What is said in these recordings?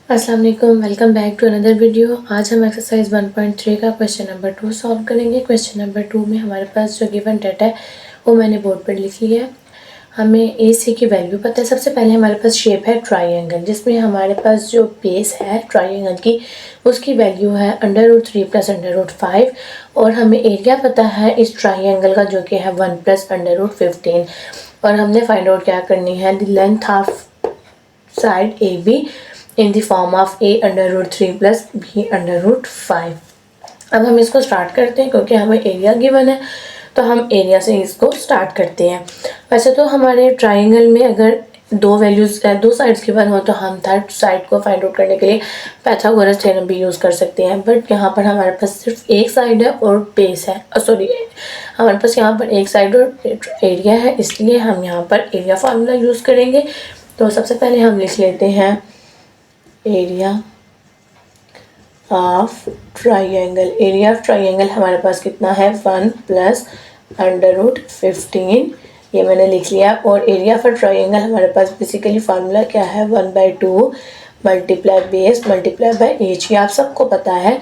अस्सलाम वालेकुम, welcome back to another video. आज हम एक्सरसाइज 1.3 का क्वेश्चन नंबर 2 सॉल्व करेंगे। क्वेश्चन नंबर 2 में हमारे पास जो गिवन डाटा है वो मैंने बोर्ड पर लिख लिया है। हमें ए सी की वैल्यू पता है। सबसे पहले हमारे पास शेप है ट्राइंगल, जिसमें हमारे पास जो बेस है ट्राइंगल की उसकी वैल्यू है √3 + √5 और हमें एरिया पता है इस ट्राइंगल का जो कि है 1 + √15 और हमने फाइंड आउट क्या करनी है the length of side A B in the form of a √3 plus b √5। अब हम इसको स्टार्ट करते हैं क्योंकि हमें एरिया गिवन है तो हम एरिया से इसको स्टार्ट करते हैं। वैसे तो हमारे ट्राइंगल में अगर दो वैल्यूज दो साइड्स गिवन हो तो हम थर्ड साइड को फाइंड आउट करने के लिए पाइथागोरस थ्योरम भी यूज़ कर सकते हैं, बट यहाँ पर हमारे पास सिर्फ एक साइड है और बेस है, सॉरी हमारे पास यहाँ पर एक साइड और एरिया है, इसलिए हम यहाँ पर एरिया फार्मूला यूज़ करेंगे। तो सबसे पहले हम लिख लेते हैं area of triangle. Area of triangle हमारे पास कितना है 1 + √15, ये मैंने लिख लिया। और एरिया फॉर ट्राइंगल हमारे पास बेसिकली फार्मूला क्या है 1/2 multiply base multiply by H, ये आप सबको पता है।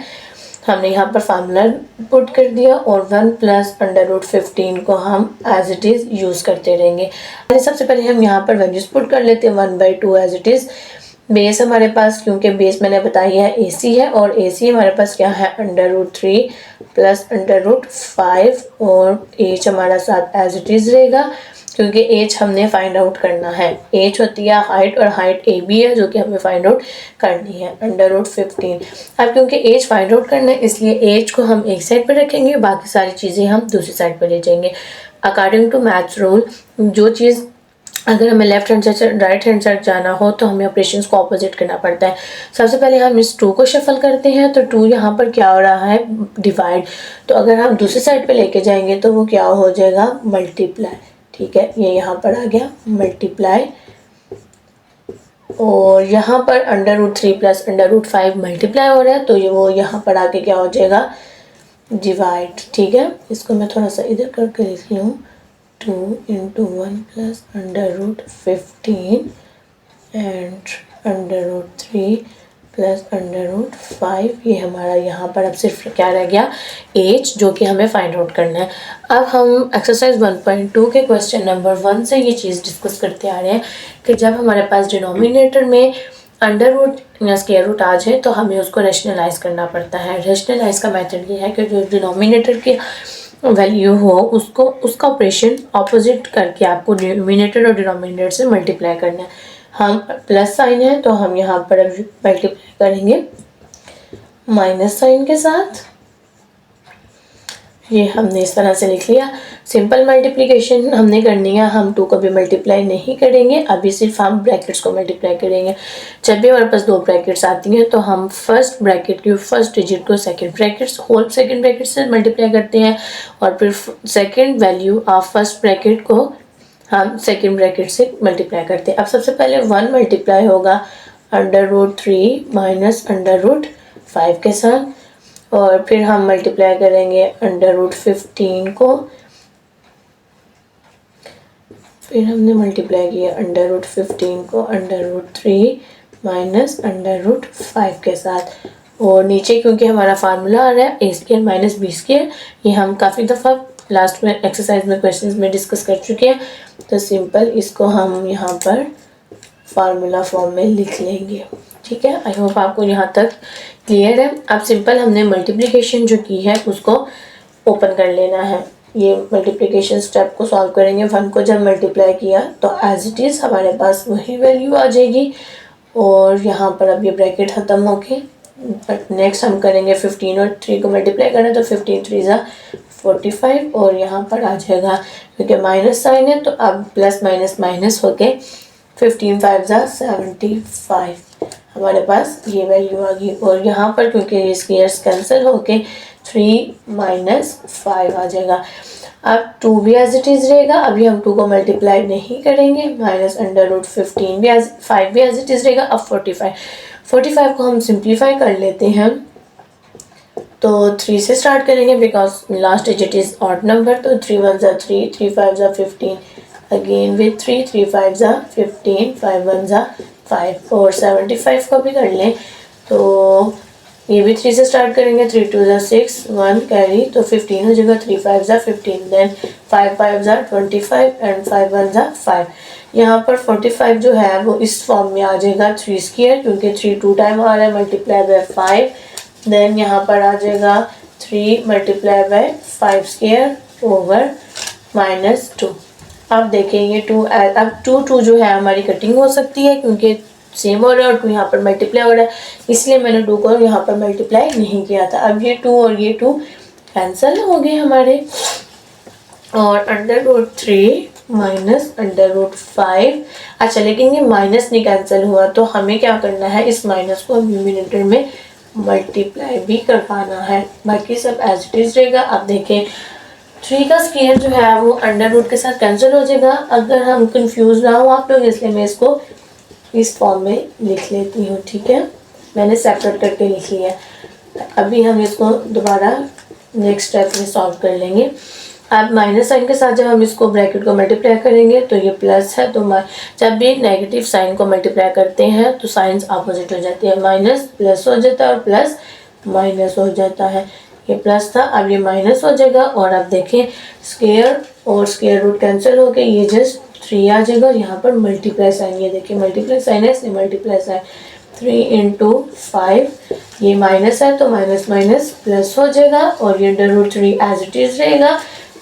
हमने यहाँ पर फार्मूला पुट कर दिया और 1 + √15 को हम एज इट इज़ यूज़ करते रहेंगे। सबसे पहले हम यहाँ पर वैल्यूज पुट कर लेते हैं 1/2 एज इट इज़। बेस हमारे पास, क्योंकि बेस मैंने बताया है AC है और AC हमारे पास क्या है √3 + √5 और एच हमारा साथ एज इट इज़ रहेगा क्योंकि एच हमने फाइंड आउट करना है। एच होती है हाइट और हाइट AB है जो कि हमें फाइंड आउट करनी है √15। अब क्योंकि एच फाइंड आउट करना है इसलिए एच को हम एक साइड पर रखेंगे, बाकी सारी चीज़ें हम दूसरी साइड पर ले जाएंगे। अकॉर्डिंग टू मैथ्स रूल जो चीज़ अगर हमें लेफ्ट हैंड साइड से राइट हैंड साइड जाना हो तो हमें ऑपरेशंस को ऑपोजिट करना पड़ता है। सबसे पहले हम इस 2 को शफल करते हैं तो 2 यहाँ पर क्या हो रहा है डिवाइड, तो अगर हम दूसरी साइड पे लेके जाएंगे तो वो क्या हो जाएगा मल्टीप्लाई। ठीक है, ये यहाँ पर आ गया मल्टीप्लाई और यहाँ पर √3 + √5 मल्टीप्लाई हो रहा है तो ये वो यहाँ पर आके क्या हो जाएगा डिवाइड। ठीक है, इसको मैं थोड़ा सा इधर करके लिख लूँ 2 × 1 + √15 and √3 + √5, ये हमारा यहाँ पर अब सिर्फ क्या रह गया एच, जो कि हमें फाइंड आउट करना है। अब हम एक्सरसाइज 1.2 के क्वेश्चन नंबर 1 से ये चीज़ डिस्कस करते आ रहे हैं कि जब हमारे पास डिनोमिनेटर में अंडर या स्क्वायर रूट आ जाए तो हमें उसको रेशनलाइज करना पड़ता है। रेशनलाइज का मेथड ये है कि जो डिनोमिनेटर के वैल्यू हो उसको उसका ऑपरेशन ऑपोजिट करके आपको न्यूमिनेटर और डिनोमिनेटर से मल्टीप्लाई करना है। हम प्लस साइन है तो हम यहाँ पर अब मल्टीप्लाई करेंगे माइनस साइन के साथ। ये हमने इस तरह से लिख लिया। सिंपल मल्टीप्लिकेशन हमने करनी है, हम 2 को भी मल्टीप्लाई नहीं करेंगे, अभी सिर्फ हम ब्रैकेट्स को मल्टीप्लाई करेंगे। जब भी हमारे पास 2 ब्रैकेट्स आती हैं तो हम फर्स्ट ब्रैकेट की फर्स्ट डिजिट को सेकंड ब्रैकेट से मल्टीप्लाई करते हैं और फिर second value of first bracket को हम सेकंड ब्रैकेट से मल्टीप्लाई करते हैं। अब सबसे पहले 1 मल्टीप्लाई होगा √3 - √5 के साथ और फिर हम मल्टीप्लाई करेंगे √15 को, फिर हमने मल्टीप्लाई किया √15 को √3 - √5 के साथ और नीचे क्योंकि हमारा फार्मूला आ रहा है a² - b², ये हम काफ़ी दफ़ा लास्ट में एक्सरसाइज में क्वेश्चंस में डिस्कस कर चुके हैं, तो सिंपल इसको हम यहाँ पर फार्मूला फॉर्म में लिख लेंगे। ठीक है, आई होप आपको यहाँ तक क्लियर है। अब सिंपल हमने मल्टीप्लिकेशन जो की है उसको ओपन कर लेना है। ये मल्टीप्लिकेशन स्टेप को सॉल्व करेंगे। 1 को जब मल्टीप्लाई किया तो एज इट इज़ हमारे पास वही वैल्यू आ जाएगी और यहाँ पर अब ये ब्रैकेट ख़त्म होके नेक्स्ट हम करेंगे 15 और 3 को मल्टीप्लाई करना तो 15 × 3 = 45 और यहाँ पर आ जाएगा क्योंकि माइनस साइन है तो अब प्लस माइनस माइनस होके 15 × 5 = 75 हमारे पास ये वैल्यू आ गई। और यहाँ पर क्योंकि ये स्क्वायर्स कैंसिल होके 3 - 5 आ जाएगा। अब 2 भी एज इट इज़ रहेगा, अभी हम 2 को मल्टीप्लाई नहीं करेंगे, -√15 भी 5 भी एज इट इज़ रहेगा। अब 45 को हम सिंप्लीफाई कर लेते हैं तो 3 से स्टार्ट करेंगे because last digit is odd number, तो 3 × 1 = 3 5 = 15 अगेन विथ 3 5 = 15 5 1 = 5 और 75 का भी कर लें तो ये भी 3 से स्टार्ट करेंगे। 3 2 ज़ा 6, 1 कैरी तो 15 हो जाएगा। 3 5 ज़ा 15, देन 5 5 ज़ा 25 एंड 5 1 ज़ा 5। यहाँ पर 45 जो है वो इस फॉर्म में आ जाएगा 3 स्क्वायर, क्योंकि 3 2 टाइम आ रहा है, मल्टीप्लाई बाय 5। देन यहाँ पर आ जाएगा 3 मल्टीप्लाई बाय 5 स्क्वायर ओवर -2। अब देखें ये 2, अब 2 2 जो है हमारी कटिंग हो सकती है क्योंकि सेम हो रहा है और 2 यहाँ पर मल्टीप्लाई हो रहा है, इसलिए मैंने 2 को यहाँ पर मल्टीप्लाई नहीं किया था। अब ये 2 और ये 2 कैंसिल हो गए हमारे, और √3 माइनस √5। अच्छा, लेकिन ये माइनस नहीं कैंसिल हुआ, तो हमें क्या करना है, इस माइनस को न्यूमरेटर में मल्टीप्लाई भी करवाना है, बाकी सब एज इट इज रहेगा। अब देखें 3 का स्क्वायर जो है वो √रूट के साथ कैंसिल हो जाएगा। अगर हम कंफ्यूज ना हो आप लोग, इसलिए मैं इसको इस फॉर्म में लिख लेती हूँ, ठीक है, मैंने सेपरेट करके लिख लिया। अभी हम इसको दोबारा नेक्स्ट स्टेप में सॉल्व कर लेंगे। अब माइनस साइन के साथ जब हम इसको ब्रैकेट को मल्टीप्लाई करेंगे तो ये प्लस है, तो जब भी नेगेटिव साइन को मल्टीप्लाई करते हैं तो साइंस अपोजिट हो जाती है, माइनस प्लस हो जाता है और प्लस माइनस हो जाता है। ये प्लस था, अब ये माइनस हो जाएगा। और अब देखें स्क्वायर और स्क्वायर रूट कैंसिल हो के ये जस्ट 3 आ जाएगा, और यहाँ पर मल्टीप्लाई साइन, ये देखिए मल्टीप्लाई साइन है, इसलिए मल्टीप्लाई साइन 3 × 5, ये माइनस है तो माइनस माइनस प्लस हो जाएगा, और ये √3 एज इट इज रहेगा,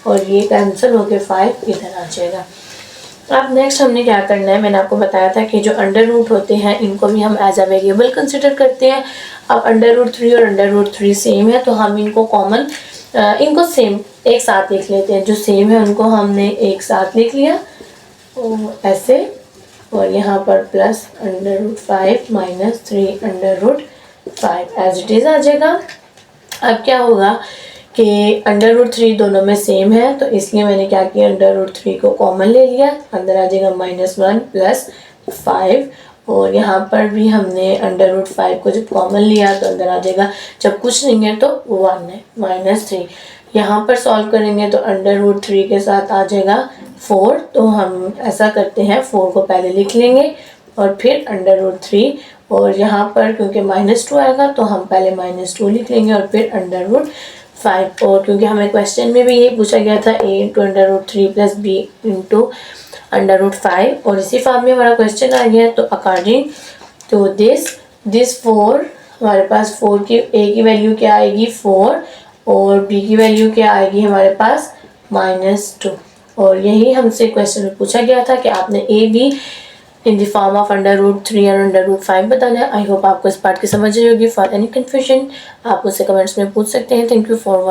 और ये कैंसिल होके 5 इधर आ जाएगा। अब नेक्स्ट हमने क्या करना है, मैंने आपको बताया था कि जो अंडर रूट होते हैं इनको भी हम एज अ वेरिएबल कंसिडर करते हैं। अब √3 और √3 सेम है, तो हम इनको कॉमन, इनको सेम एक साथ लिख लेते हैं, जो सेम है उनको हमने एक साथ लिख लिया ऐसे, और यहाँ पर plus √5 minus 3 √5 as it is आ जाएगा। अब क्या होगा कि √3 दोनों में सेम है, तो इसलिए मैंने क्या किया, √3 को कॉमन ले लिया, अंदर आ जाएगा -1 प्लस 5, और यहाँ पर भी हमने √5 को जब कॉमन लिया तो अंदर आ जाएगा, जब कुछ नहीं है तो 1 है, -3। यहाँ पर सॉल्व करेंगे तो √3 के साथ आ जाएगा 4, तो हम ऐसा करते हैं 4 को पहले लिख लेंगे और फिर √3, और यहाँ पर क्योंकि -2 आएगा तो हम पहले -2 लिख लेंगे और फिर √5, और क्योंकि हमें क्वेश्चन में भी ये पूछा गया था a × √3 + b × √5, और इसी फॉर्म में हमारा क्वेश्चन आ गया। तो अकॉर्डिंग टू दिस 4, हमारे पास 4 की a की वैल्यू क्या आएगी 4, और b की वैल्यू क्या आएगी हमारे पास -2, और यही हमसे क्वेश्चन में पूछा गया था कि आपने a b in the form of √3 और √5 बताना है। आई होप आपको इस पार्ट की समझ आई होगी। फॉर एनी कन्फ्यूजन आप मुझसे कमेंट्स में पूछ सकते हैं। Thank you for